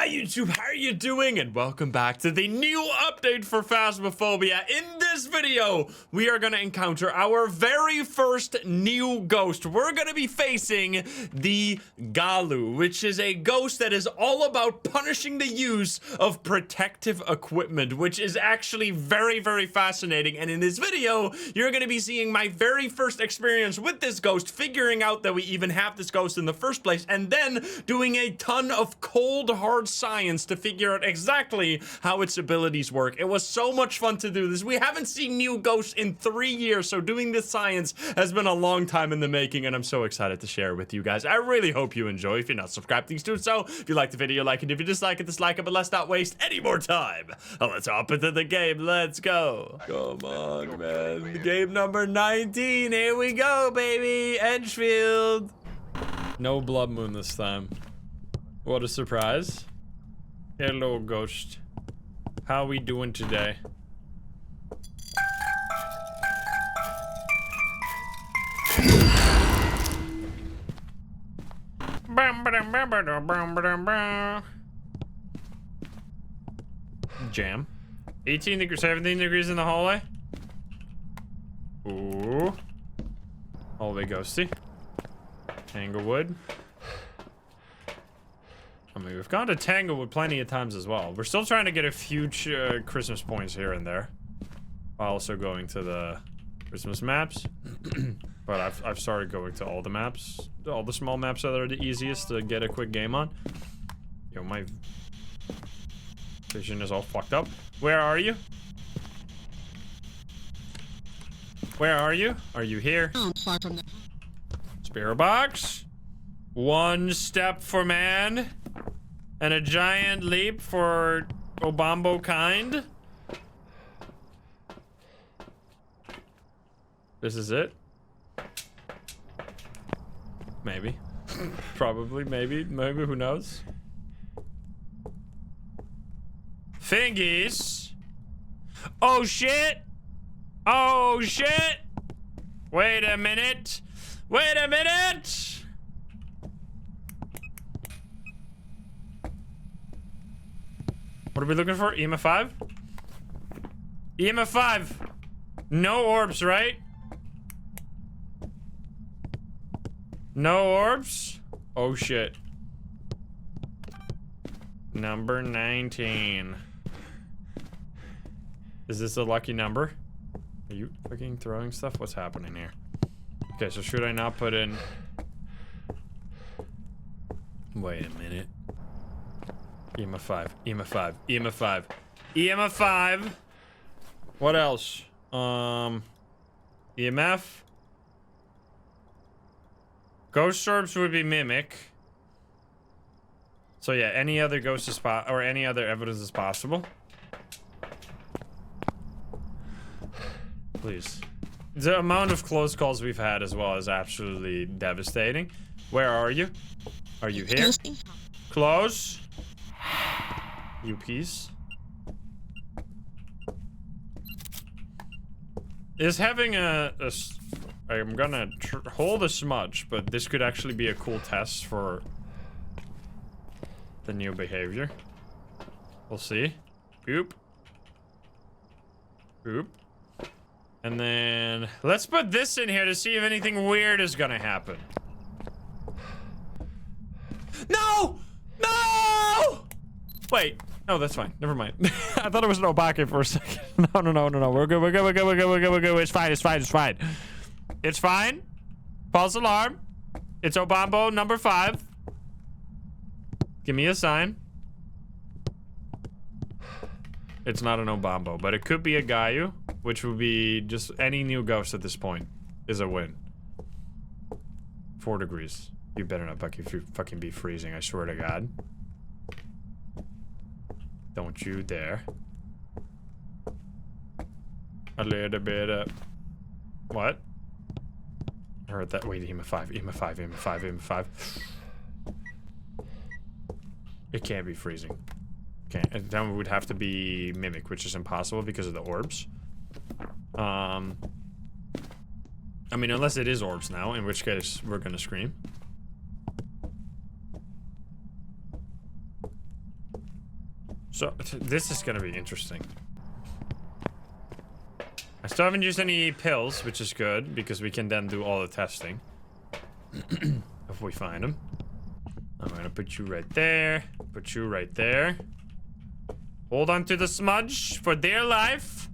Hi YouTube, how are you doing? And welcome back to the new update for Phasmophobia. In this video, we are gonna encounter our very first new ghost. We're gonna be facing the Galloo, which is a ghost that is all about punishing the use of protective equipment, which is actually very, very fascinating. And in this video, you're gonna be seeing my very first experience with this ghost, figuring out that we even have this ghost in the first place, and then doing a ton of cold, hard science to figure out exactly how its abilities work. It was so much fun to do this. We haven't seen new ghosts in 3 years, so doing this science has been a long time in the making, and I'm so excited to share it with you guys. I really hope you enjoy. If you're not subscribed, please do so. If you like the video, like it. If you dislike it, dislike it, but let's not waste any more time. Let's hop into the game. Let's go. Come on, man. Game number 19. Here we go, baby. Edgefield. No blood moon this time. What a surprise. Hello, ghost. How we doing today? Jam. 18 degrees, 17 degrees in the hallway. Ooh. Hallway ghosty. Tanglewood. I mean, we've gone to Tanglewood plenty of times as well. We're still trying to get a few Christmas points here and there. While also going to the Christmas maps. But I've started going to all the maps. All the small maps that are the easiest to get a quick game on. Yo, my vision is all fucked up. Where are you? Where are you? Are you here? Spirit box. One step for man. And a giant leap for Obambo kind. This is it? Maybe. Probably, maybe, who knows? Fingies. Oh shit! Oh shit! Wait a minute! Wait a minute! What are we looking for? EMF 5? EMF 5! No orbs, right? No orbs? Oh shit. Number 19. Is this a lucky number? Are you fucking throwing stuff? What's happening here? Okay, so should I not put in... Wait a minute. EMF 5, EMF 5, EMF 5, EMF 5. What else? EMF. Ghost orbs would be mimic. So yeah, any other ghost is or any other evidence is possible. Please. The amount of close calls we've had as well is absolutely devastating. Where are you? Are you here? Close. You piece. Is having I'm gonna hold a smudge, but this could actually be a cool test for the new behavior. We'll see. Boop. Boop. And then let's put this in here to see if anything weird is gonna happen. No! No! Wait. No, that's fine. Never mind. I thought it was an Obake for a second. No. We're good. We're good. It's fine. It's fine. False alarm. It's Obambo number 5. Give me a sign. It's not an Obambo, but it could be a Galloo, which would be just any new ghost at this point is a win. 4 degrees. You better not fucking be freezing, I swear to God. Don't you dare. A little bit up. What? I heard that. Wait, EMF 5, EMF 5, EMF 5, EMF 5. It can't be freezing. Can't. And then it would have to be mimic, which is impossible because of the orbs. I mean, unless it is orbs now, in which case we're gonna scream. So, this is gonna be interesting. I still haven't used any pills, which is good, because we can then do all the testing. If we find them. I'm gonna put you right there. Put you right there. Hold on to the smudge for dear life.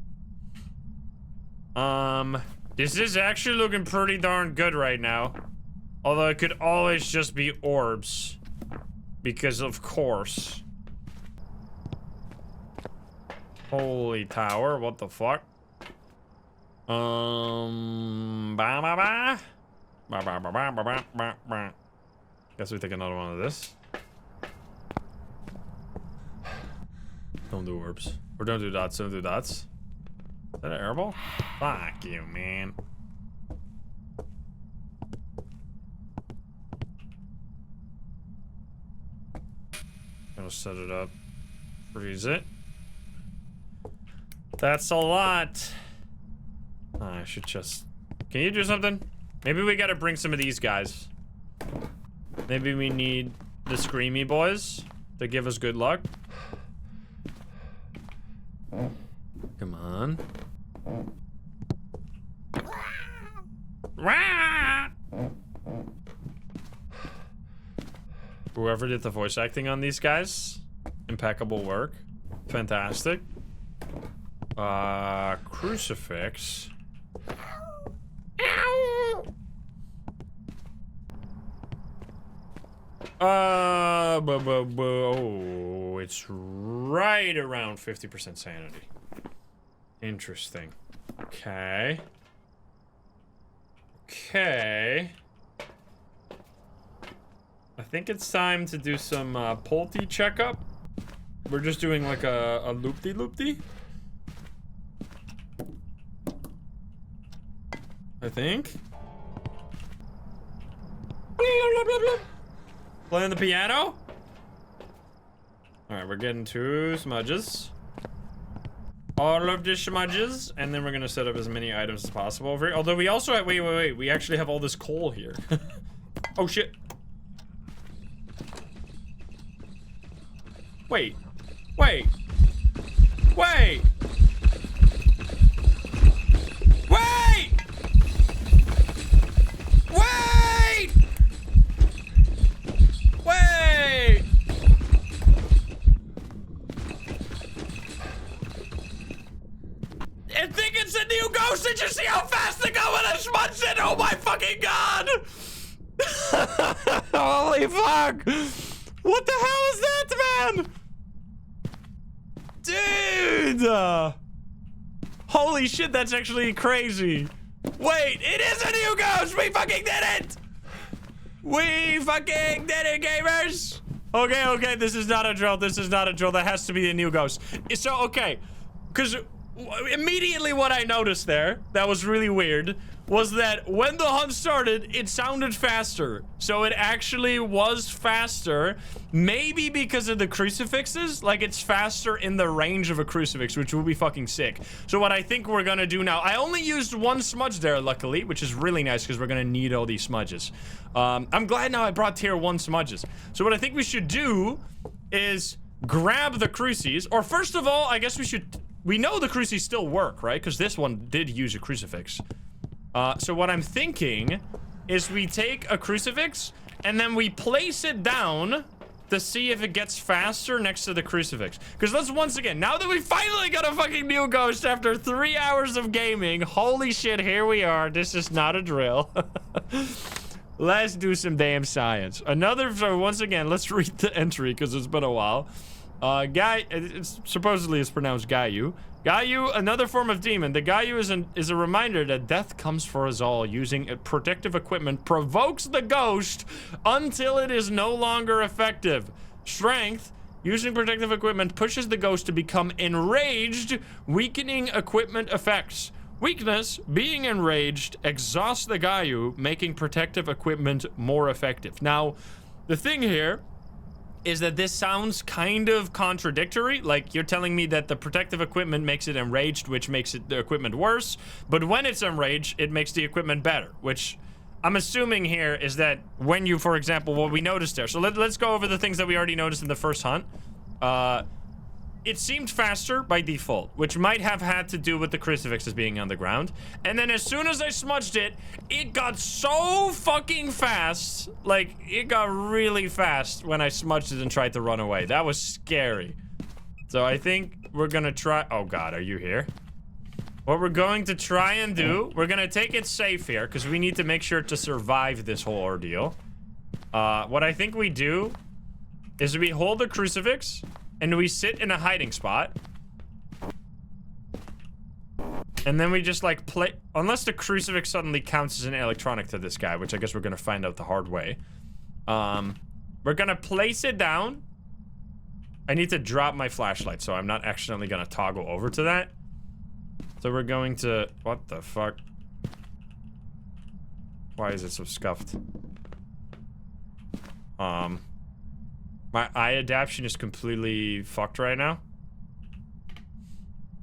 This is actually looking pretty darn good right now. Although it could always just be orbs. Because of course. Holy tower, what the fuck? Guess we take another one of this. Don't do orbs. Or don't do dots, don't do dots. Is that an airball? Fuck you, man. Gonna set it up. Freeze it. That's a lot. I should just... Can you do something? Maybe we gotta bring some of these guys. Maybe we need the Screamy boys to give us good luck. Come on. Whoever did the voice acting on these guys, impeccable work. Fantastic. Crucifix. Oh, it's right around 50% sanity. Interesting. Okay. Okay. I think it's time to do some Pulte checkup. We're just doing like a loop-de-loop-de. I think. Playing the piano. All right, we're getting 2 smudges. All of the smudges, and then we're gonna set up as many items as possible over here. Although we also have, wait, we actually have all this coal here. Oh shit. Wait. Wait. Wait. Wait! Wait! Wait! I think it's a new ghost. Did you see how fast they go when I smudged it? Oh my fucking god! Holy fuck! What the hell is that, man? Dude! Holy shit, that's actually crazy. Wait, it is a new ghost! We fucking did it! We fucking did it, gamers! Okay, okay, this is not a drill. This is not a drill. That has to be a new ghost. So, okay, because immediately what I noticed there, that was really weird, was that when the hunt started, it sounded faster. So it actually was faster. Maybe because of the crucifixes, like it's faster in the range of a crucifix, which will be fucking sick. So what I think we're gonna do now, I only used 1 smudge there, luckily, which is really nice because we're gonna need all these smudges. I'm glad now I brought tier 1 smudges. So what I think we should do is grab the crucies, or first of all, I guess we know the crucies still work, right? Because this one did use a crucifix. So what I'm thinking is we take a crucifix and then we place it down to see if it gets faster next to the crucifix. Because let's once again, now that we finally got a fucking new ghost after 3 hours of gaming, holy shit, here we are. This is not a drill. Let's do some damn science. So once again, let's read the entry because it's been a while. Supposedly it's pronounced Galloo. Galloo, another form of demon. The Galloo is a reminder that death comes for us all. Using protective equipment provokes the ghost until it is no longer effective. Strength, using protective equipment pushes the ghost to become enraged, weakening equipment effects. Weakness, being enraged, exhausts the Galloo, making protective equipment more effective. Now, the thing here is that this sounds kind of contradictory. Like, you're telling me that the protective equipment makes it enraged, which makes the equipment worse, but when it's enraged, it makes the equipment better, which I'm assuming here is that when you, for example, what we noticed there. So let's go over the things that we already noticed in the first hunt. it seemed faster by default, which might have had to do with the crucifixes being on the ground. And then as soon as I smudged it, it got so fucking fast. Like, it got really fast when I smudged it and tried to run away. That was scary. So I think we're gonna try... Oh god, are you here? What we're going to try and do, we're gonna take it safe here, because we need to make sure to survive this whole ordeal. What I think we do is we hold the crucifix, and we sit in a hiding spot. And then we just, like, play... Unless the crucifix suddenly counts as an electronic to this guy, which I guess we're gonna find out the hard way. We're gonna place it down. I need to drop my flashlight, so I'm not accidentally gonna toggle over to that. So we're going to... What the fuck? Why is it so scuffed? My eye adaptation is completely fucked right now.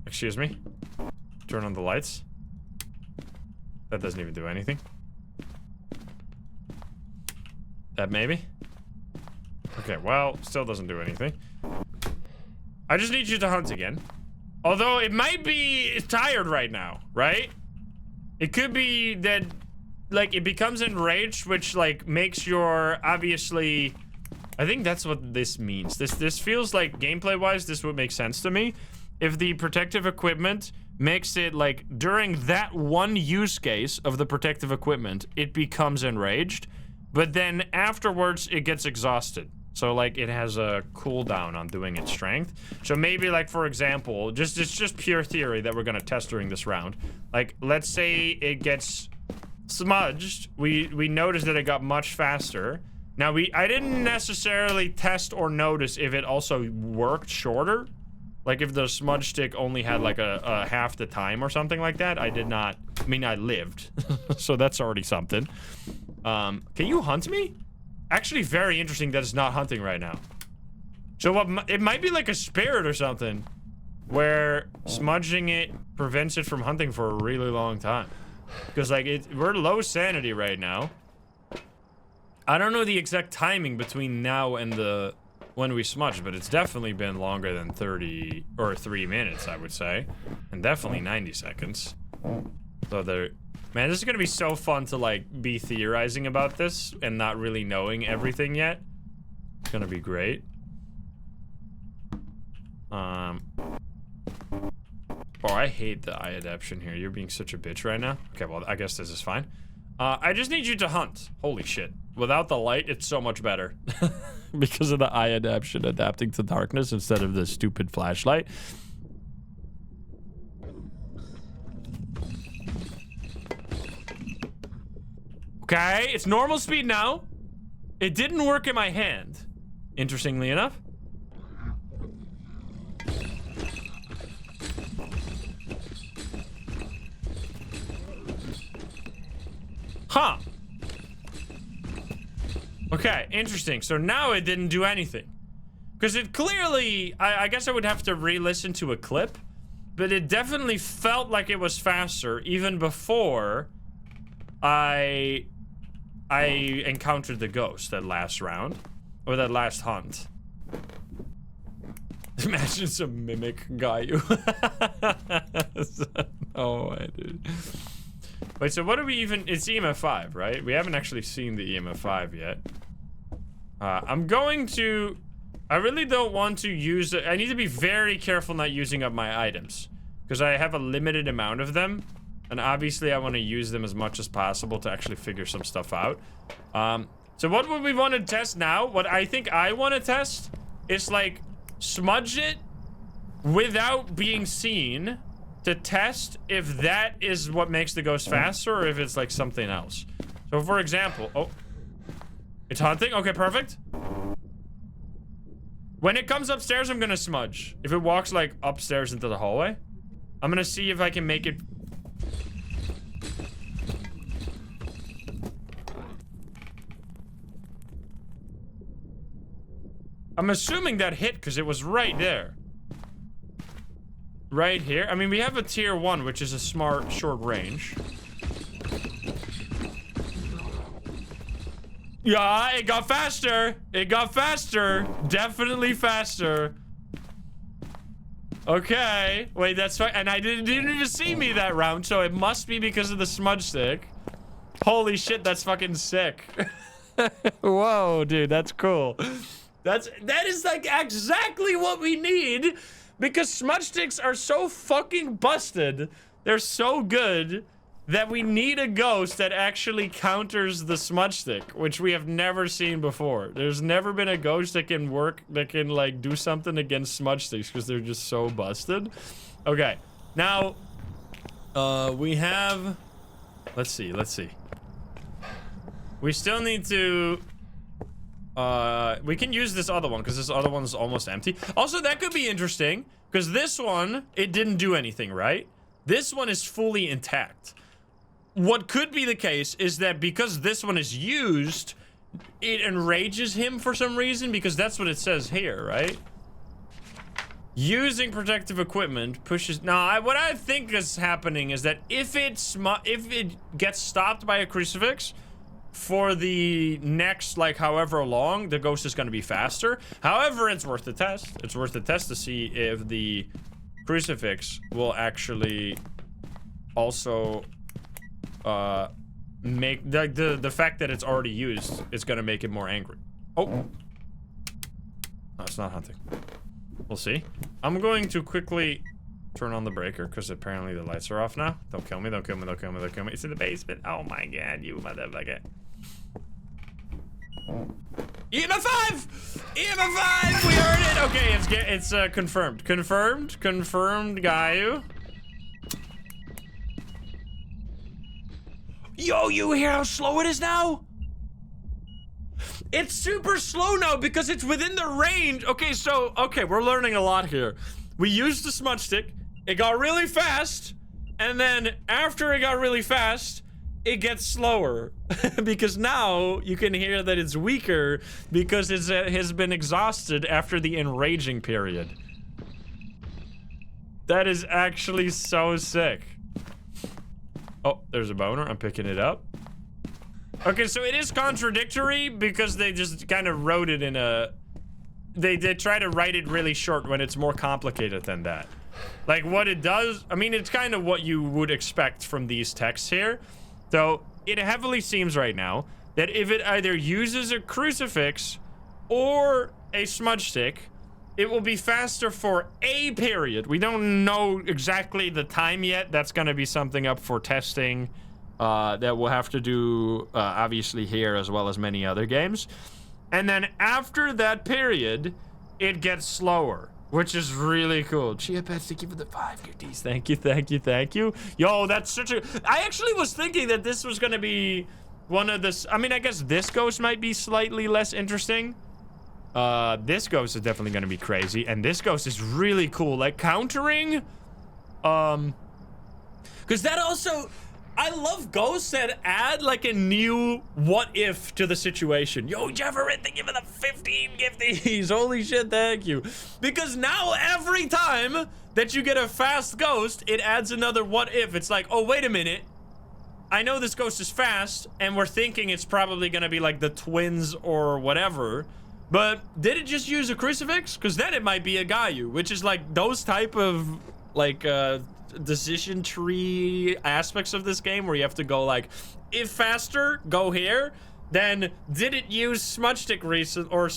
Excuse me. Turn on the lights. That doesn't even do anything. That maybe? Okay, well, still doesn't do anything. I just need you to hunt again. Although it might be tired right now, right? It could be that, like, it becomes enraged, which, like, makes your, obviously... I think that's what this means. This feels like, gameplay-wise, this would make sense to me. If the protective equipment makes it, like, during that one use case of the protective equipment, it becomes enraged. But then afterwards, it gets exhausted. So, like, it has a cooldown on doing its strength. So maybe, like, for example, it's just pure theory that we're gonna test during this round. Like, let's say it gets smudged. We noticed that it got much faster. Now, I didn't necessarily test or notice if it also worked shorter. Like, if the smudge stick only had, like, a half the time or something like that. I did not... I mean, I lived. So that's already something. Can you hunt me? Actually, very interesting that it's not hunting right now. So what... It might be like a spirit or something. Where smudging it prevents it from hunting for a really long time. Because, like, we're low sanity right now. I don't know the exact timing between now and when we smudged, but it's definitely been longer than 30 or 3 minutes, I would say. And definitely 90 seconds. So man, this is gonna be so fun to, like, be theorizing about this and not really knowing everything yet. It's gonna be great. Oh, I hate the eye adaptation here. You're being such a bitch right now. Okay, well, I guess this is fine. I just need you to hunt. Holy shit. Without the light, it's so much better. Because of the eye adaptation adapting to darkness instead of the stupid flashlight. Okay, it's normal speed now. It didn't work in my hand, interestingly enough. Huh. Okay, interesting. So now it didn't do anything. Because it clearly... I guess I would have to re-listen to a clip. But it definitely felt like it was faster even before I encountered the ghost that last round. Or that last hunt. Imagine some mimic Galloo. Oh, my dude. Wait, so what do we even... It's EMF 5, right? We haven't actually seen the EMF 5 yet. I'm going to... I really don't want to use... I need to be very careful not using up my items. Because I have a limited amount of them. And obviously I want to use them as much as possible to actually figure some stuff out. So what would we want to test now? What I think I want to test is, like, smudge it without being seen... to test if that is what makes the ghost faster or if it's like something else. So for example, oh, it's hunting. Okay, perfect. When it comes upstairs, I'm gonna smudge. If it walks like upstairs into the hallway, I'm gonna see if I can make it. I'm assuming that hit because it was right there. Right here. I mean, we have a tier 1, which is a smart short range. Yeah, it got faster. It got faster. Definitely faster. Okay. Wait, that's right. And I didn't even see me that round, so it must be because of the smudge stick. Holy shit, that's fucking sick. Whoa, dude, that's cool. That is like exactly what we need, because smudge sticks are so fucking busted. They're so good that we need a ghost that actually counters the smudge stick, which we have never seen before. There's never been a ghost that can work, that can like do something against smudge sticks, because they're just so busted. Okay, now we have, let's see. We still need to, we can use this other one, because this other one's almost empty. Also, that could be interesting, because this one, it didn't do anything, right? This one is fully intact. What could be the case is that because this one is used, it enrages him for some reason, because that's what it says here, right? Using protective equipment pushes... Now, what I think is happening is that if it gets stopped by a crucifix for the next, like, however long, the ghost is going to be faster. However, it's worth the test. It's worth the test to see if the crucifix will actually also make the fact that it's already used is gonna make it more angry. Oh, no, it's not hunting. We'll see. I'm going to quickly turn on the breaker, because apparently the lights are off now. Don't kill me, don't kill me, don't kill me, don't kill me. It's in the basement. Oh my god, you motherfucker. EMF 5! EMF 5! We heard it! Okay, it's confirmed. Confirmed, Galloo. Yo, you hear how slow it is now? It's super slow now because it's within the range. Okay, so, we're learning a lot here. We used the smudge stick, it got really fast, and then after it got really fast, it gets slower. Because now you can hear that it's weaker because it has been exhausted after the enraging period. That is actually so sick. Oh, there's a boner. I'm picking it up. Okay, so it is contradictory because they just kind of wrote it in a... They try to write it really short when it's more complicated than that. Like, what it does... I mean, it's kind of what you would expect from these texts here. So, it heavily seems right now that if it either uses a crucifix or a smudge stick, it will be faster for a period. We don't know exactly the time yet. That's going to be something up for testing that we'll have to do, obviously, here as well as many other games. And then after that period, it gets slower, which is really cool. Chia Pets, thank you for the 5 gifties. Thank you, thank you, thank you. Yo, that's such a... I actually was thinking that this was going to be one of the... I mean, I guess this ghost might be slightly less interesting. This ghost is definitely gonna be crazy, and this ghost is really cool. Like, countering, because that also, I love ghosts that add, like, a new what-if to the situation. Yo, Jefferin, thank you for the 15 gifties. Holy shit, thank you. Because now, every time that you get a fast ghost, it adds another what-if. It's like, oh, wait a minute. I know this ghost is fast, and we're thinking it's probably gonna be, like, the twins or whatever. But did it just use a crucifix? Because then it might be a Galloo, which is like those type of like decision tree aspects of this game where you have to go like, if faster, go here. Then did it use smudge stick or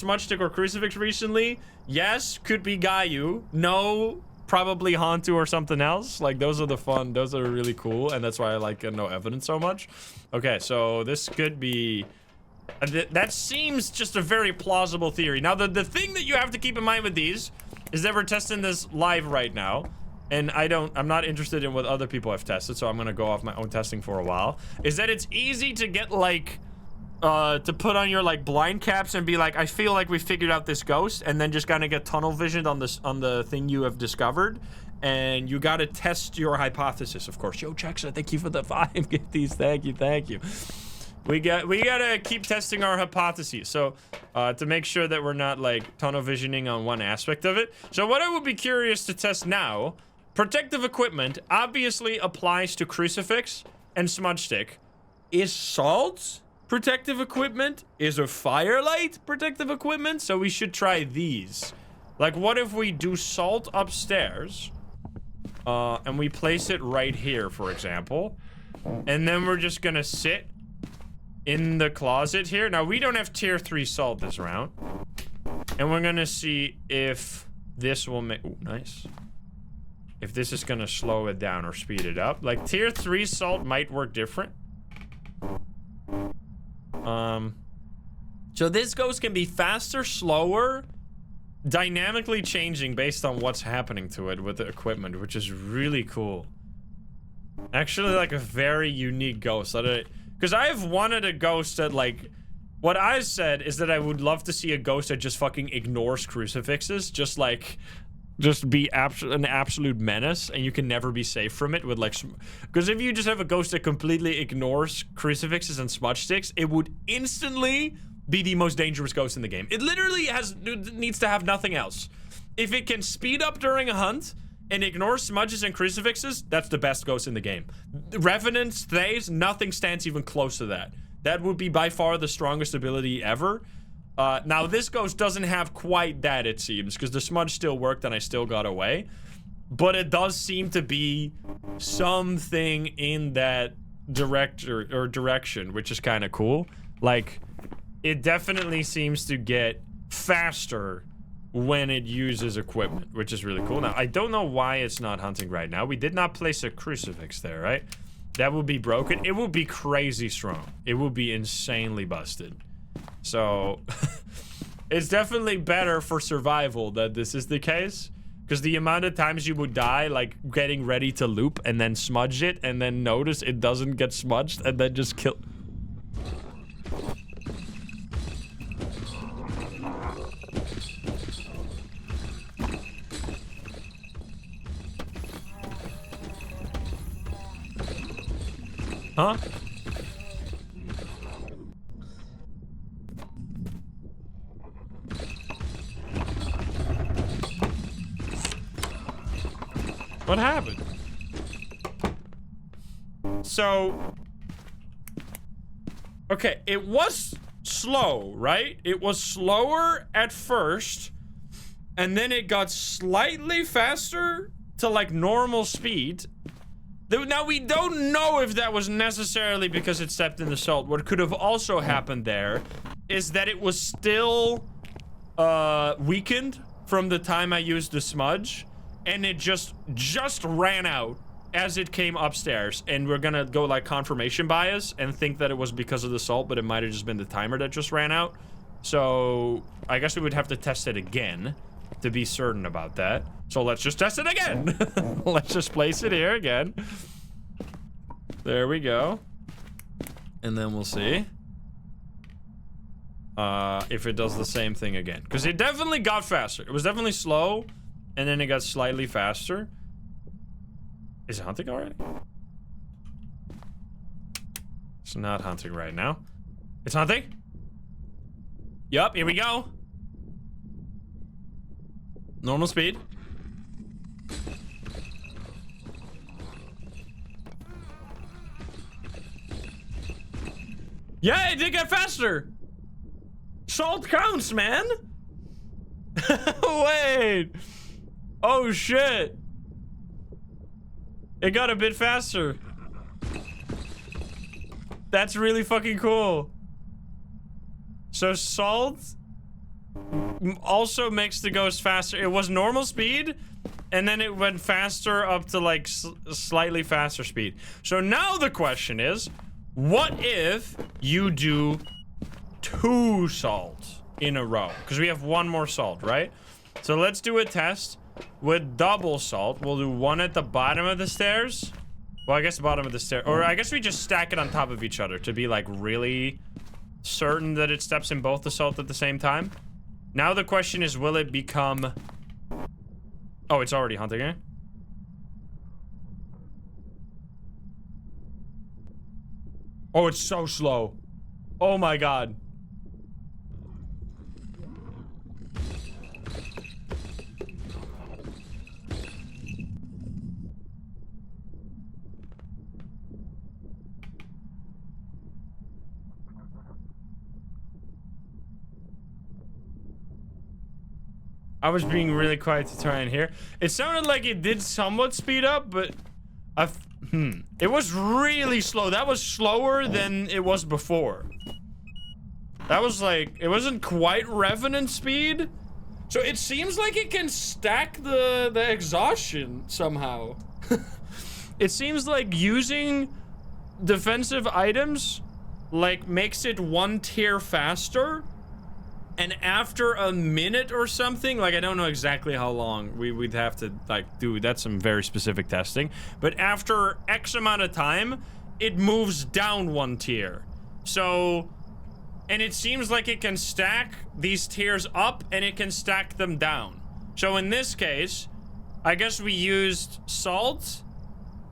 crucifix recently? Yes, could be Galloo. No, probably Hantu or something else. Like those are really cool, and that's why I like no evidence so much. Okay, so this could be... That seems just a very plausible theory. Now, the thing that you have to keep in mind with these is that we're testing this live right now, and I'm not interested in what other people have tested, so I'm gonna go off my own testing for a while, is that it's easy to get, like, to put on your, like, blind caps and be like, I feel like we figured out this ghost, and then just kind of get tunnel visioned on the thing you have discovered, and you gotta test your hypothesis, of course. Yo, Chexa, thank you for the 5 gifties. Thank you, thank you. We gotta keep testing our hypotheses, so to make sure that we're not like tunnel visioning on one aspect of it. So what I would be curious to test now, protective equipment obviously applies to crucifix and smudge stick. Is salt protective equipment? Is a firelight protective equipment? So we should try these. Like, what if we do salt upstairs, and we place it right here, for example, and then we're just gonna sit in the closet here. Now, we don't have tier 3 salt this round, and we're gonna see if this will make... Ooh, nice. If this is gonna slow it down or speed it up. Like, tier 3 salt might work different. So this ghost can be faster, slower, dynamically changing based on what's happening to it with the equipment, which is really cool. Actually, like, a very unique ghost. Because I've wanted a ghost that, like... What I said is that I would love to see a ghost that just fucking ignores crucifixes. Just, like... Just be an absolute menace, and you can never be safe from it with, like... Because if you just have a ghost that completely ignores crucifixes and smudge sticks, it would instantly be the most dangerous ghost in the game. It literally needs to have nothing else. If it can speed up during a hunt and ignore smudges and crucifixes, that's the best ghost in the game. Revenants, Thays, nothing stands even close to that. That would be by far the strongest ability ever. Now, this ghost doesn't have quite that, it seems, because the smudge still worked and I still got away. But it does seem to be something in that direction, which is kind of cool. Like, it definitely seems to get faster when it uses equipment, which is really cool. Now, I don't know why it's not hunting right now. We did not place a crucifix there, right? That would be broken. It would be crazy strong. It would be insanely busted. So, it's definitely better for survival that this is the case. Because the amount of times you would die, like, getting ready to loop and then smudge it and then notice it doesn't get smudged and then just kill... Huh? What happened? So... Okay, it was slow, right? It was slower at first, and then it got slightly faster to, like, normal speed. Now, we don't know if that was necessarily because it stepped in the salt. What could have also happened there is that it was still weakened from the time I used the smudge, and it just ran out as it came upstairs. And we're gonna go, like, confirmation bias and think that it was because of the salt, but it might have just been the timer that just ran out. So I guess we would have to test it again to be certain about that. So let's just test it again. Let's just place it here again. There we go. And then we'll see if it does the same thing again. Because it definitely got faster. It was definitely slow, and then it got slightly faster. Is it hunting already? It's not hunting right now. It's hunting? Yup, here we go. Normal speed. Yeah, it did get faster. Salt counts, man. Wait. Oh, shit. It got a bit faster. That's really fucking cool. So salt also makes the ghost faster. It was normal speed, and then it went faster up to, like, slightly faster speed. So now the question is, what if you do 2 salt in a row? Because we have 1 more salt, right? So let's do a test with double salt. We'll do 1 at the bottom of the stairs. Well, I guess the bottom of the stairs. Or I guess we just stack it on top of each other to be, like, really certain that it steps in both the salt at the same time. Now the question is, will it become... Oh, it's already hunting it. Oh, it's so slow. Oh my god. I was being really quiet to try and hear. It sounded like it did somewhat speed up, but it was really slow. That was slower than it was before. That was like, it wasn't quite Revenant speed. So it seems like it can stack the exhaustion somehow. It seems like using defensive items like makes it 1 tier faster. And after a minute or something, like I don't know exactly how long we'd have to like do, that's some very specific testing, but after X amount of time, it moves down 1 tier. So, and it seems like it can stack these tiers up and it can stack them down. So in this case, I guess we used salt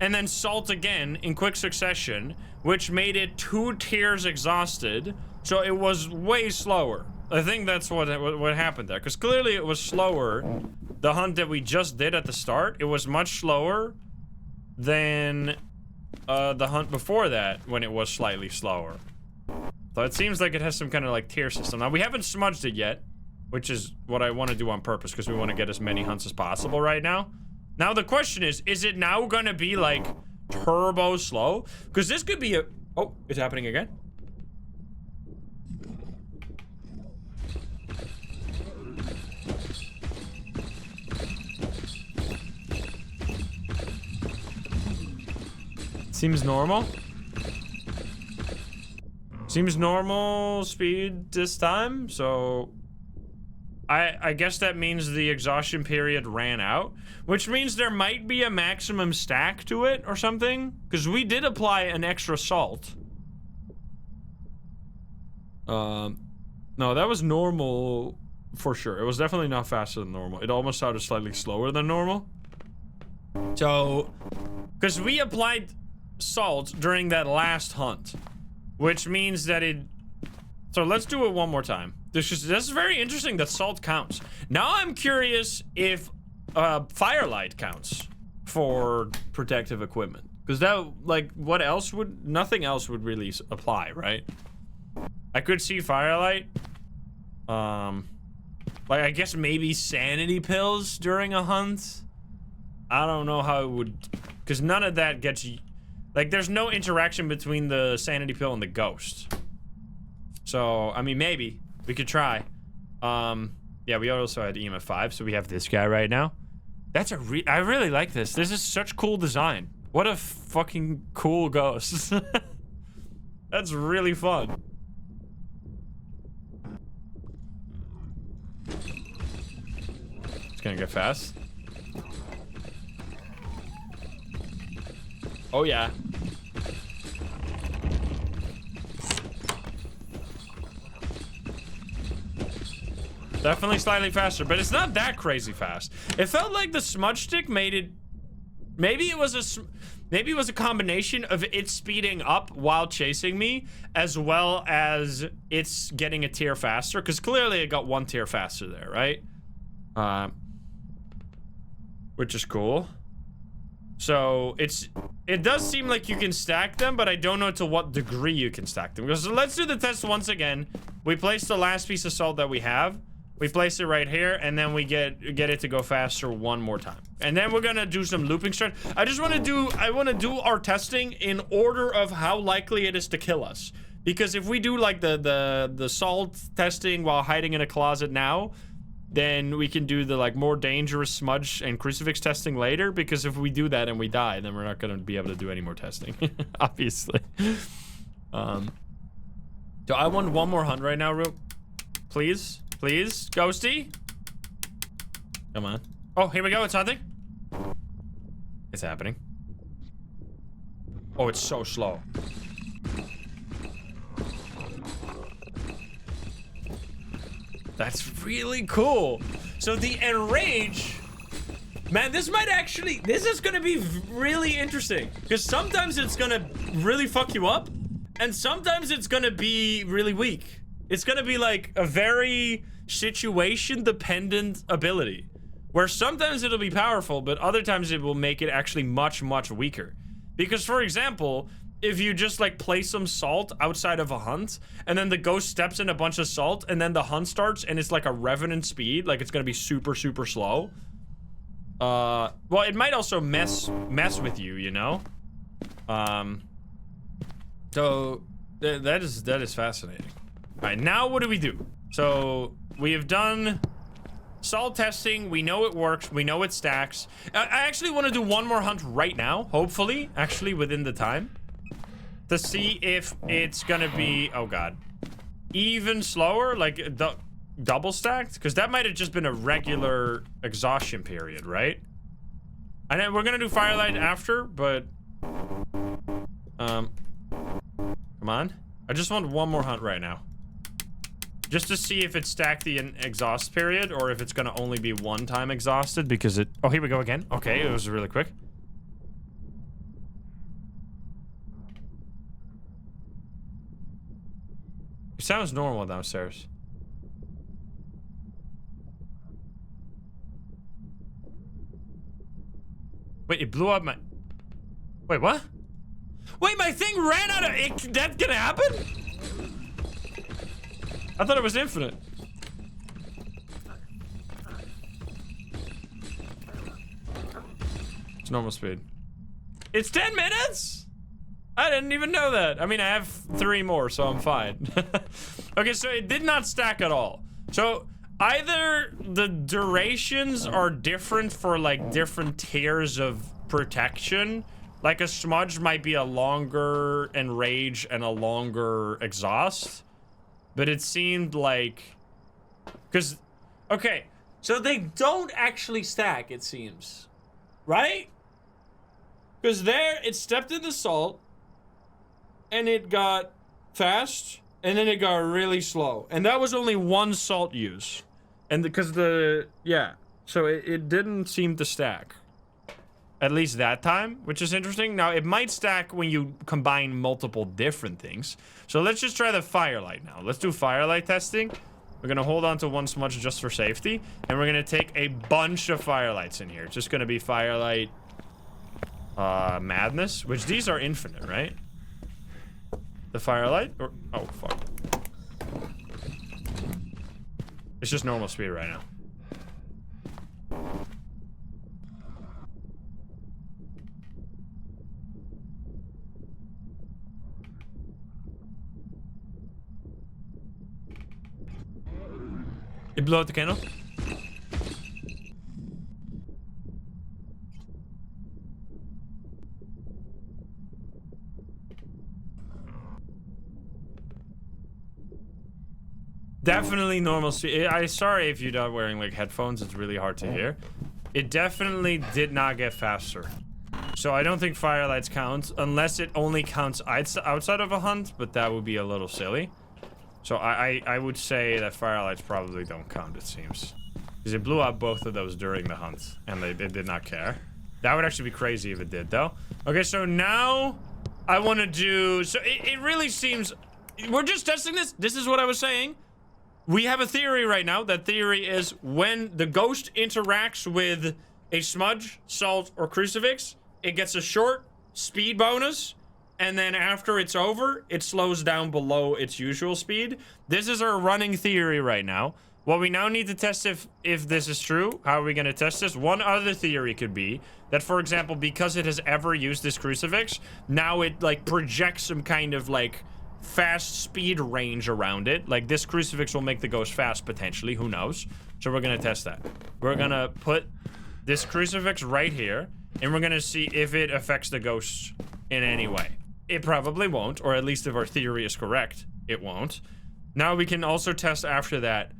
and then salt again in quick succession, which made it 2 tiers exhausted. So it was way slower. I think that's what happened there, because clearly it was slower. The hunt that we just did at the start, it was much slower than the hunt before that, when it was slightly slower. So it seems like it has some kind of like tier system. Now we haven't smudged it yet, which is what I want to do on purpose, because we want to get as many hunts as possible right now. Now the question is it now gonna be like turbo slow? Because this could be a... Oh, it's happening again? Seems normal. Seems normal speed this time, so I guess that means the exhaustion period ran out, which means there might be a maximum stack to it or something, because we did apply an extra salt. No, that was normal for sure. It was definitely not faster than normal. It almost sounded slightly slower than normal. So, because we applied salt during that last hunt, which means that it... So let's do it one more time. This is very interesting that salt counts. Now I'm curious if Firelight counts for protective equipment, because that, like, what else would... Nothing else would really apply, right? I could see Firelight. Like, I guess maybe sanity pills during a hunt. I don't know how it would... Because none of that gets you... Like, there's no interaction between the sanity pill and the ghost. So, I mean, maybe. We could try. Yeah, we also had EMF 5, so we have this guy right now. That's a I really like this. This is such cool design. What a fucking cool ghost. That's really fun. It's gonna get fast. Oh yeah. Definitely slightly faster, but it's not that crazy fast. It felt like the smudge stick made it... Maybe it was a combination of it speeding up while chasing me, as well as it's getting a tier faster, because clearly it got 1 tier faster there, right? Which is cool. So it does seem like you can stack them, but I don't know to what degree you can stack them. So let's do the test once again. We place the last piece of salt that we have. We place it right here, and then we get it to go faster one more time. And then we're gonna do some looping strat. I wanna do our testing in order of how likely it is to kill us. Because if we do like the salt testing while hiding in a closet now, then we can do the like more dangerous smudge and crucifix testing later, because if we do that and we die, then we're not gonna be able to do any more testing. Obviously. So I want one more hunt right now, real please. Please, Ghosty. Come on. Oh, here we go, it's hunting. It's happening. Oh, it's so slow. That's really cool. So the enrage, man, this is gonna be really interesting, because sometimes it's gonna really fuck you up, and sometimes it's gonna be really weak. It's gonna be like a very situation dependent ability, where sometimes it'll be powerful, but other times it will make it actually much, much weaker. Because for example, if you just like place some salt outside of a hunt, and then the ghost steps in a bunch of salt, and then the hunt starts, and it's like a revenant speed, like it's gonna be super, super slow. Well, it might also mess with you, you know? So that is fascinating. All right, now what do we do? So we have done salt testing. We know it works. We know it stacks. I actually want to do one more hunt right now, hopefully, actually within the time, to see if it's gonna be, oh god, even slower, like double stacked, because that might have just been a regular exhaustion period, right? And then we're gonna do Firelight after, but come on. I just want one more hunt right now, just to see if it's stacked the exhaust period, or if it's gonna only be one time exhausted, because it, oh, here we go again. Okay, it was really quick. It sounds normal downstairs. Wait, it blew up my... Wait, what? Wait, my thing ran out of... That's gonna happen? I thought it was infinite. It's normal speed. It's 10 minutes? I didn't even know that. I mean, I have 3 more, so I'm fine. Okay, so it did not stack at all. So either the durations are different for like different tiers of protection. Like a smudge might be a longer enrage and a longer exhaust. But it seemed like, because, okay, so they don't actually stack, it seems, right? Because there, it stepped in the salt, and it got fast, and then it got really slow. And that was only one salt use. And because yeah, so it didn't seem to stack. At least that time, which is interesting. Now, it might stack when you combine multiple different things. So let's just try the Firelight now. Let's do Firelight testing. We're gonna hold on to one smudge just for safety. And we're gonna take a bunch of Firelights in here. It's just gonna be Firelight Madness, which these are infinite, right? The Firelight? Or, oh, fuck. It's just normal speed right now. It blew out the candle. Definitely normal speed. I'm sorry if you're not wearing like headphones, it's really hard to hear. It definitely did not get faster. So I don't think Firelights count unless it only counts outside of a hunt, but that would be a little silly. So I would say that Firelights probably don't count, it seems. Because it blew up both of those during the hunt, and they did not care. That would actually be crazy if it did, though. Okay, so now I want to do... So it really seems... We're just testing this. This is what I was saying. We have a theory right now. That theory is when the ghost interacts with a smudge, salt, or crucifix, it gets a short speed bonus. And then after it's over, it slows down below its usual speed. This is our running theory right now. What we now need to test if this is true. How are we going to test this? One other theory could be that, for example, because it has ever used this crucifix, now it like projects some kind of like fast speed range around it. Like this crucifix will make the ghost fast potentially. Who knows? So we're going to test that. We're going to put this crucifix right here, and we're going to see if it affects the ghost in any way. It probably won't, or at least if our theory is correct, it won't. Now we can also test after that.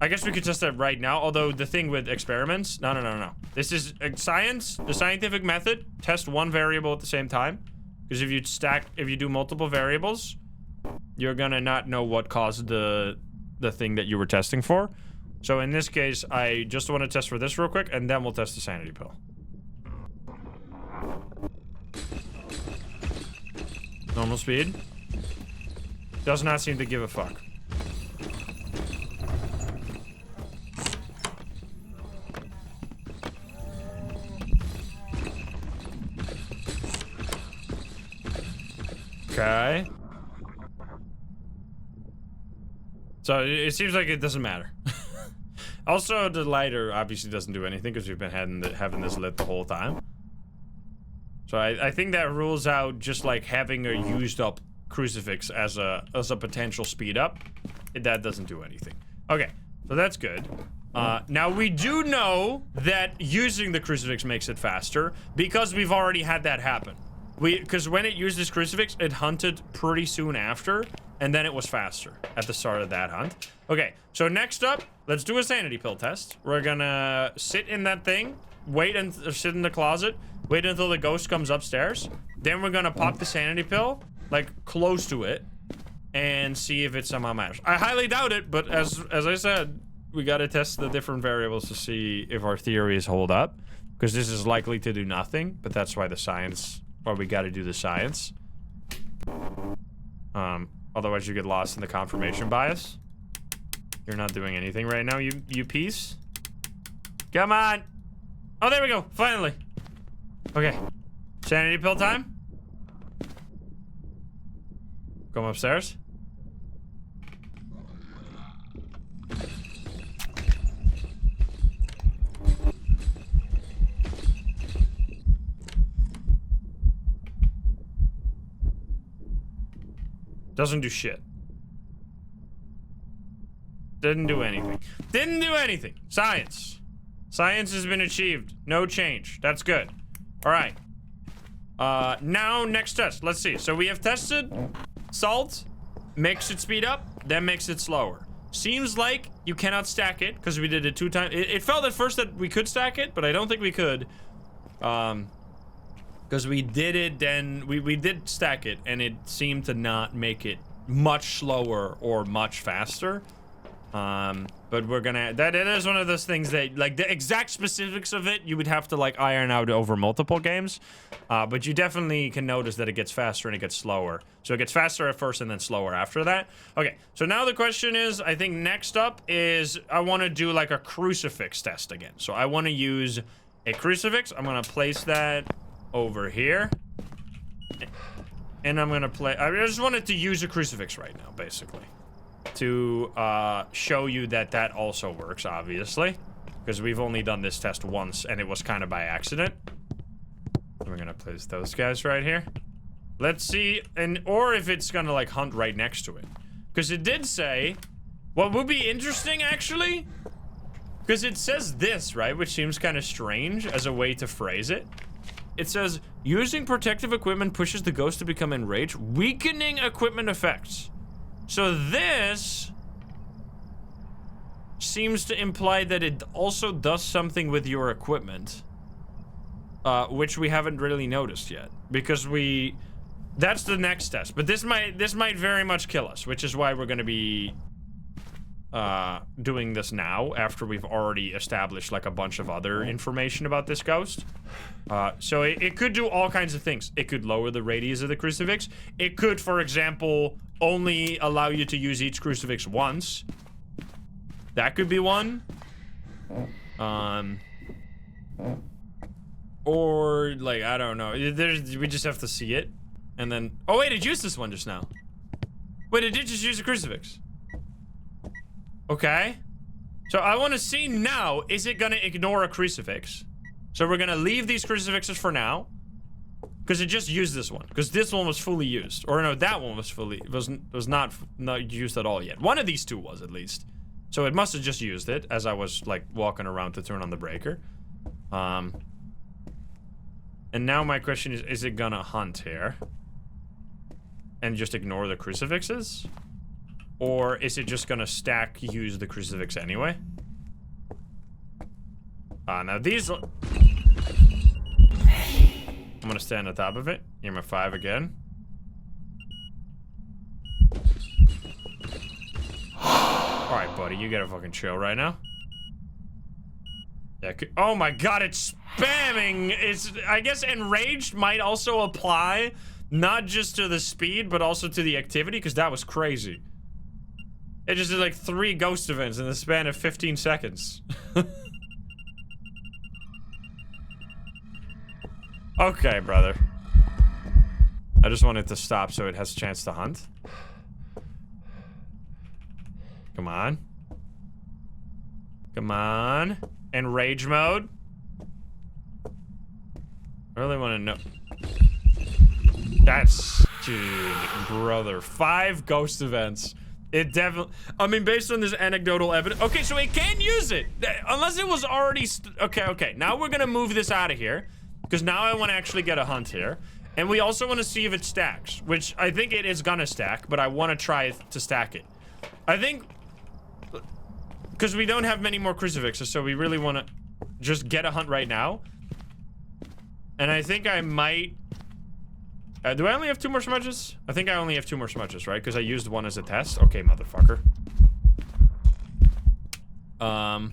I guess we could test that right now, although the thing with experiments... No. This is science, the scientific method. Test one variable at the same time. Because if you do multiple variables, you're gonna not know what caused the thing that you were testing for. So in this case, I just want to test for this real quick, and then we'll test the sanity pill. Normal speed. Does not seem to give a fuck. Okay. So it seems like it doesn't matter. Also, the lighter obviously doesn't do anything because we've been having this lit the whole time. So I think that rules out just like having a used up crucifix as a potential speed up. That doesn't do anything. Okay, so that's good. Now we do know that using the crucifix makes it faster because we've already had that happen. Because when it used this crucifix, it hunted pretty soon after, and then it was faster at the start of that hunt. Okay, so next up, let's do a sanity pill test. We're gonna sit in that thing, wait and sit in the closet, wait until the ghost comes upstairs. Then we're gonna pop the sanity pill, like close to it, and see if it somehow matters. I highly doubt it, but as I said, we gotta test the different variables to see if our theories hold up. Because this is likely to do nothing, but that's why the science, or we gotta do the science. Otherwise you get lost in the confirmation bias. You're not doing anything right now, you piece. Come on! Oh, there we go, finally. Okay, sanity pill time. Come upstairs. Doesn't do shit. Didn't do anything. Didn't do anything. Science. Science has been achieved. No change. That's good. All right. Now, next test. Let's see. So we have tested salt, makes it speed up, then makes it slower. Seems like you cannot stack it, because we did it 2 times. It felt at first that we could stack it, but I don't think we could. Because we did it, then we did stack it, and it seemed to not make it much slower or much faster. But we're gonna, that is one of those things that, like, the exact specifics of it, you would have to, like, iron out over multiple games. But you definitely can notice that it gets faster and it gets slower. So it gets faster at first and then slower after that. Okay, so now the question is, I think next up is, I want to do, like, a crucifix test again. So I want to use a crucifix. I'm gonna place that over here. And I'm gonna I just wanted to use a crucifix right now, basically. To show you that that also works, obviously, because we've only done this test once and it was kind of by accident. We're gonna place those guys right here. Let's see, or if it's gonna like hunt right next to it, because it did say what would be interesting actually, because it says this, right, which seems kind of strange as a way to phrase it. It says using protective equipment pushes the ghost to become enraged, weakening equipment effects. So this seems to imply that it also does something with your equipment, which we haven't really noticed yet, because that's the next test. But this might very much kill us, which is why we're going to be doing this now after we've already established like a bunch of other information about this ghost. So it could do all kinds of things. It could lower the radius of the crucifix. It could, for example, only allow you to use each crucifix once. That could be one. Or like, I don't know. We just have to see it. And then, oh wait, it used this one just now. Wait, it did just use a crucifix. Okay. So I want to see now, is it gonna ignore a crucifix? So we're gonna leave these crucifixes for now. Because it just used this one. Because this one was fully used. Or no, that one was not used at all yet. One of these two was, at least. So it must have just used it as I was like walking around to turn on the breaker. And now my question is it gonna hunt here? And just ignore the crucifixes? Or is it just gonna use the crucifix anyway? Now these... I'm gonna stand on top of it. EMF 5 again. Alright, buddy, you gotta fucking chill right now. Yeah, oh my god, it's spamming! I guess enraged might also apply, not just to the speed, but also to the activity, because that was crazy. It just did like 3 ghost events in the span of 15 seconds. Okay, brother. I just want it to stop so it has a chance to hunt. Come on. Come on. In rage mode. I really want to know. That's... Dude, brother. 5 ghost events. It definitely... I mean, based on this anecdotal evidence... Okay, so it can use it. Unless it was already... Okay. Now we're gonna move this out of here. Because now I want to actually get a hunt here. And we also want to see if it stacks. Which I think it is gonna stack. But I want to try to stack it. I think... Because we don't have many more crucifixes. So we really want to just get a hunt right now. And I think I might... do I only have 2 more smudges? I think I only have 2 more smudges, right? Because I used one as a test. Okay, motherfucker. I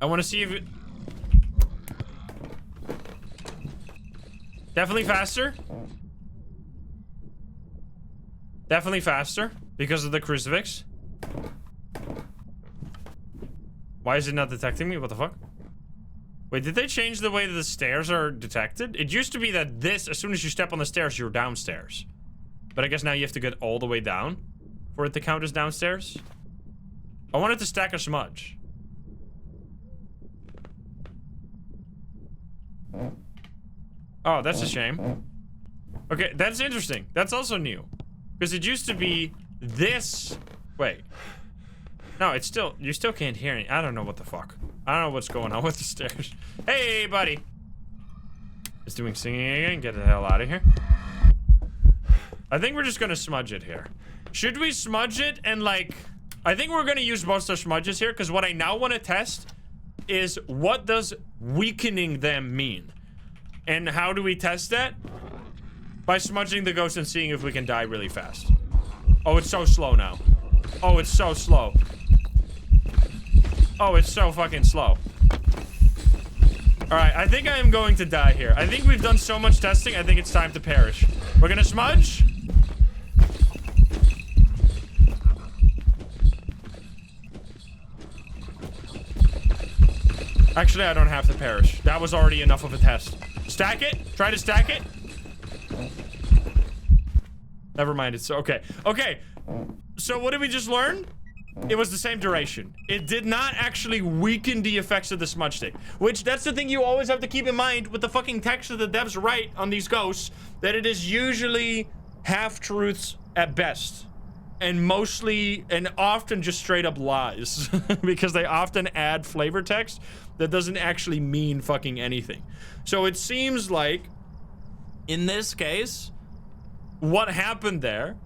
want to see if it... Definitely faster. Definitely faster. Because of the crucifix. Why is it not detecting me? What the fuck? Wait, did they change the way that the stairs are detected? It used to be that this, as soon as you step on the stairs, you're downstairs. But I guess now you have to get all the way down for it to count as downstairs. I wanted to stack a smudge. Oh, that's a shame. Okay, that's interesting. That's also new. Because it used to be this... Wait. No, it's still... You still can't hear any... I don't know what the fuck. I don't know what's going on with the stairs. Hey, buddy. It's doing singing again. Get the hell out of here. I think we're just gonna smudge it here. Should we smudge it and like... I think we're gonna use most of smudges here because what I now want to test is what does weakening them mean? And how do we test that? By smudging the ghost and seeing if we can die really fast. Oh, it's so slow now. Oh, it's so slow. Oh, it's so fucking slow. Alright, I think I am going to die here. I think we've done so much testing, I think it's time to perish. We're gonna smudge. Actually, I don't have to perish. That was already enough of a test. Stack it. Try to stack it. Never mind, it's okay. Okay, so what did we just learn? It was the same duration. It did not actually weaken the effects of the smudge stick. Which, that's the thing you always have to keep in mind with the fucking text that the devs write on these ghosts. That it is usually half-truths at best. And mostly, and often just straight up lies. Because they often add flavor text that doesn't actually mean fucking anything. So it seems like, in this case, what happened there...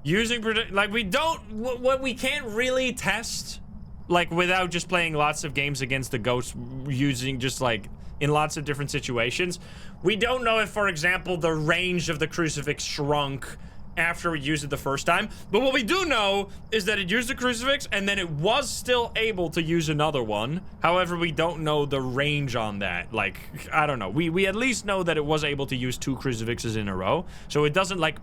Using like we don't what we can't really test like without just playing lots of games against the ghosts using just like in lots of different situations. We don't know if, for example, the range of the crucifix shrunk after we used it the first time. But what we do know is that it used the crucifix and then it was still able to use another one. However, we don't know the range on that. Like, I don't know. We at least know that it was able to use 2 crucifixes in a row. So it doesn't like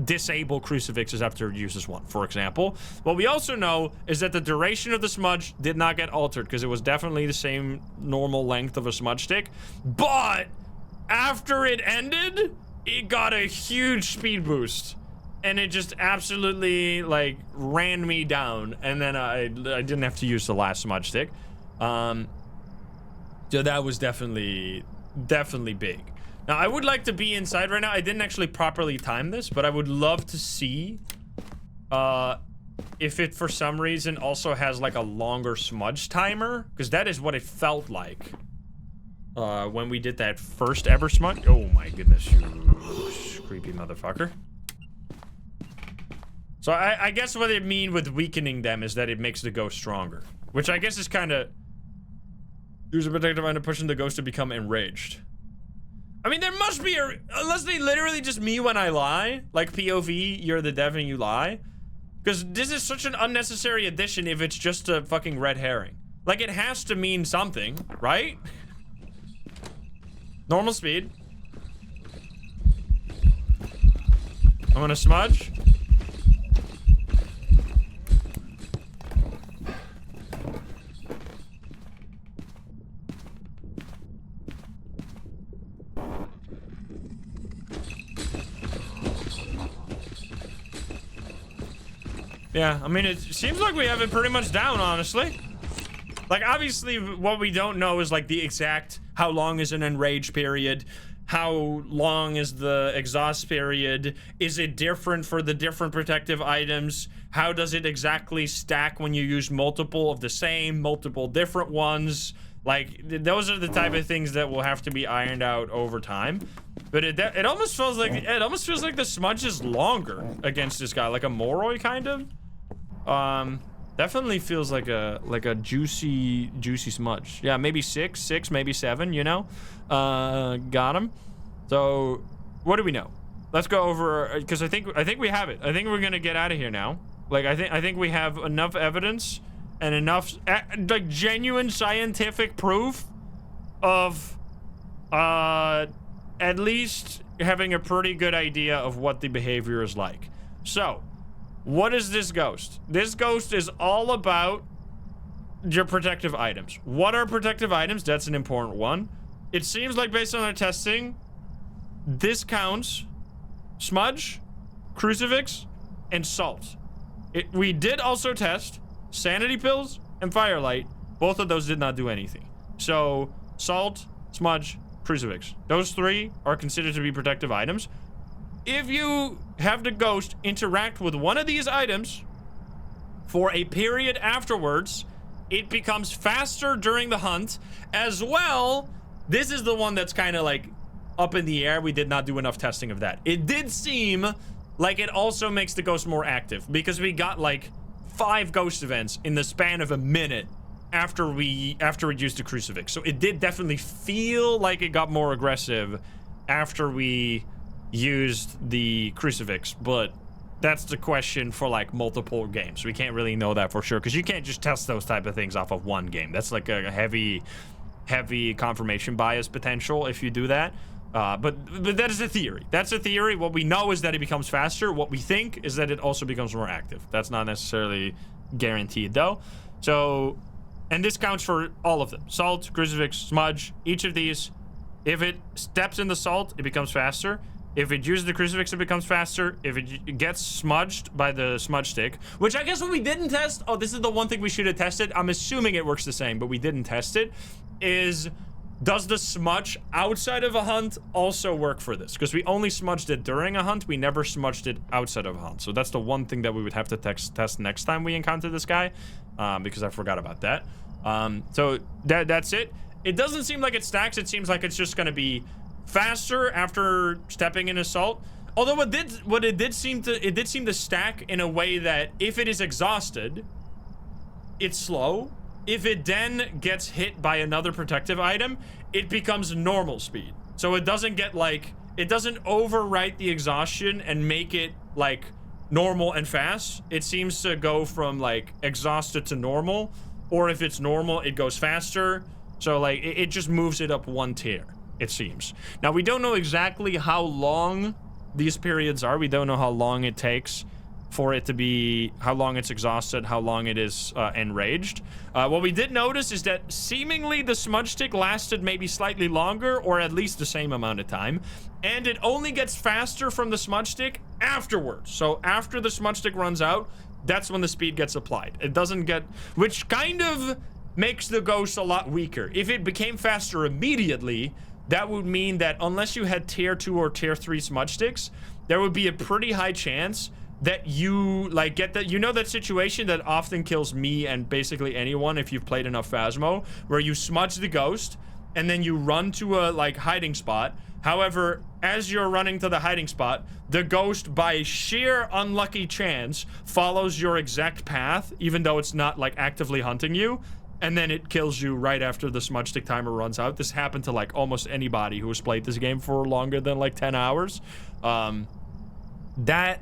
disable crucifixes after it uses one, for example. What we also know is that the duration of the smudge did not get altered because it was definitely the same normal length of a smudge stick. But after it ended, it got a huge speed boost. And it just absolutely, like, ran me down. And then I didn't have to use the last smudge stick. So that was definitely big. Now, I would like to be inside right now. I didn't actually properly time this, but I would love to see if it, for some reason, also has, like, a longer smudge timer. Because that is what it felt like when we did that first ever smudge. Oh, my goodness. You creepy motherfucker. So, I guess what it mean with weakening them is that it makes the ghost stronger. Which I guess is kind of... Use a protective item pushing the ghost to become enraged. I mean, there must be a... Unless they literally just me when I lie. Like POV, you're the dev and you lie. Because this is such an unnecessary addition if it's just a fucking red herring. Like, it has to mean something, right? Normal speed. I'm gonna smudge. Yeah, I mean, it seems like we have it pretty much down, honestly. Like, obviously, what we don't know is, like, the exact how long is an enrage period, how long is the exhaust period, is it different for the different protective items, how does it exactly stack when you use multiple of the same, multiple different ones. Like, those are the type of things that will have to be ironed out over time. But it almost feels like the smudge is longer against this guy, like a Moroi kind of. Definitely feels like a juicy smudge. Yeah, maybe six, maybe 7. You know, got him. So, what do we know? Let's go over, because I think we have it. I think we're gonna get out of here now. Like, I think we have enough evidence and enough like genuine scientific proof of at least having a pretty good idea of what the behavior is like. So, what is this ghost? This ghost is all about your protective items. What are protective items? That's an important one. It seems like, based on our testing, this counts smudge, crucifix, and salt. We did also test sanity pills and firelight. Both of those did not do anything. So, salt, smudge, crucifix. Those 3 are considered to be protective items. If you have the ghost interact with one of these items for a period afterwards, it becomes faster during the hunt as well. This is the one that's kind of like up in the air. We did not do enough testing of that. It did seem like it also makes the ghost more active, because we got like 5 ghost events in the span of a minute after it used the crucifix. So it did definitely feel like it got more aggressive after we used the crucifix, but that's the question for like multiple games. We can't really know that for sure, because you can't just test those type of things off of one game. That's like a heavy confirmation bias potential if you do that. But that is a theory. That's a theory. What we know is that it becomes faster. What we think is that it also becomes more active. That's not necessarily guaranteed though. So, and this counts for all of them. Salt, crucifix, smudge, each of these. If it steps in the salt, it becomes faster. If it uses the crucifix, it becomes faster. If it gets smudged by the smudge stick, which I guess what we didn't test, oh, this is the one thing we should have tested. I'm assuming it works the same, but we didn't test it, is does the smudge outside of a hunt also work for this? Because we only smudged it during a hunt. We never smudged it outside of a hunt. So that's the one thing that we would have to test next time we encounter this guy, because I forgot about that. So that's it. It doesn't seem like it stacks. It seems like it's just going to be faster after stepping in assault. Although it did seem to stack in a way that if it is exhausted, it's slow. If it then gets hit by another protective item, it becomes normal speed. So it doesn't get like, it doesn't overwrite the exhaustion and make it like normal and fast. It seems to go from like exhausted to normal, or if it's normal, it goes faster. So like it just moves it up 1 tier, it seems. Now we don't know exactly how long these periods are. We don't know how long it takes for it to be, how long it's exhausted, how long it is enraged. What we did notice is that seemingly the smudge stick lasted maybe slightly longer, or at least the same amount of time, and it only gets faster from the smudge stick afterwards. So after the smudge stick runs out, that's when the speed gets applied. It doesn't get, which kind of makes the ghost a lot weaker. If it became faster immediately, that would mean that unless you had tier 2 or tier 3 smudge sticks, there would be a pretty high chance that you like get that, you know, that situation that often kills me and basically anyone if you've played enough Phasmo, where you smudge the ghost and then you run to a like hiding spot. However, as you're running to the hiding spot, the ghost by sheer unlucky chance follows your exact path, even though it's not like actively hunting you, and then it kills you right after the smudge stick timer runs out. This happened to like almost anybody who has played this game for longer than like 10 hours. That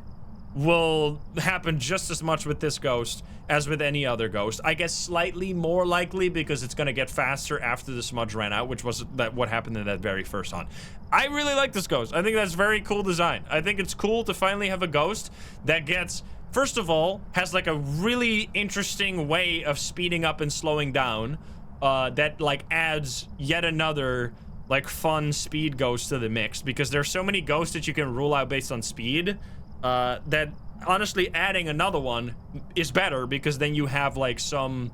will happen just as much with this ghost as with any other ghost. I guess slightly more likely because it's going to get faster after the smudge ran out, which was what happened in that very first hunt. I really like this ghost. I think that's very cool design. I think it's cool to finally have a ghost that gets, first of all, has like a really interesting way of speeding up and slowing down, that like adds yet another like fun speed ghost to the mix, because there's so many ghosts that you can rule out based on speed, that honestly, adding another one is better, because then you have like some,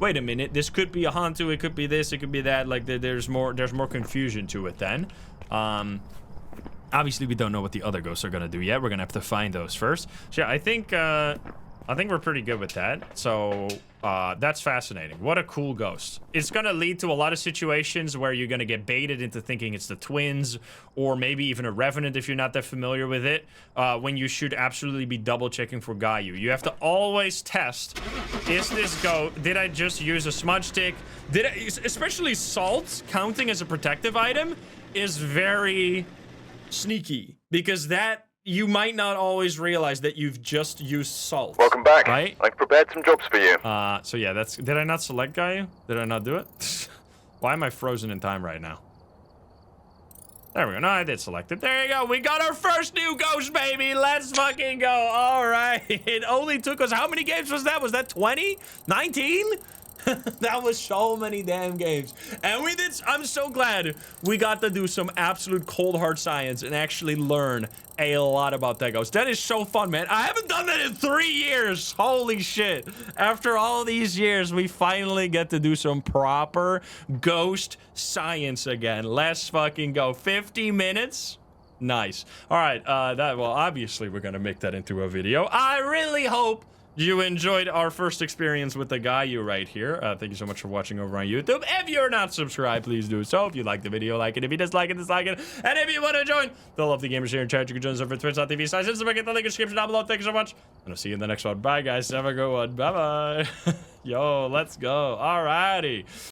wait a minute, this could be a Hantu, it could be this, it could be that, like there's more confusion to it then. Obviously we don't know what the other ghosts are gonna do yet. We're gonna have to find those first. So yeah, I think we're pretty good with that. So that's fascinating. What a cool ghost. It's gonna lead to a lot of situations where you're gonna get baited into thinking it's the twins, or maybe even a revenant if you're not that familiar with it, when you should absolutely be double checking for Galloo. You have to always test, is this did I just use a smudge stick? Especially salt counting as a protective item is very sneaky, because that you might not always realize that you've just used salt. Welcome back. Right? I've prepared some jobs for you. So yeah, did I not select Galloo? Did I not do it? Why am I frozen in time right now? There we go. No, I did select it. There you go. We got our first new ghost, baby. Let's fucking go. All right. It only took us, how many games was that? Was that 20? 19? That was so many damn games. And we did, I'm so glad we got to do some absolute cold hard science and actually learn a lot about that ghost. That is so fun, man. I haven't done that in 3 years. Holy shit. After all these years, we finally get to do some proper ghost science again. Let's fucking go. 50 minutes? Nice. All right, well, obviously we're gonna make that into a video. I really hope you enjoyed our first experience with the Galloo right here. Thank you so much for watching over on YouTube. If you're not subscribed, please do so. If you like the video, like it. If you dislike it, dislike it. And if you want to join the Love the Gamers here in chat, you can join us over twitch.tv/Instagram. Get the link in the description down below. Thank you so much. And I'll see you in the next one. Bye, guys. Have a good one. Bye-bye. Yo, let's go. Alrighty.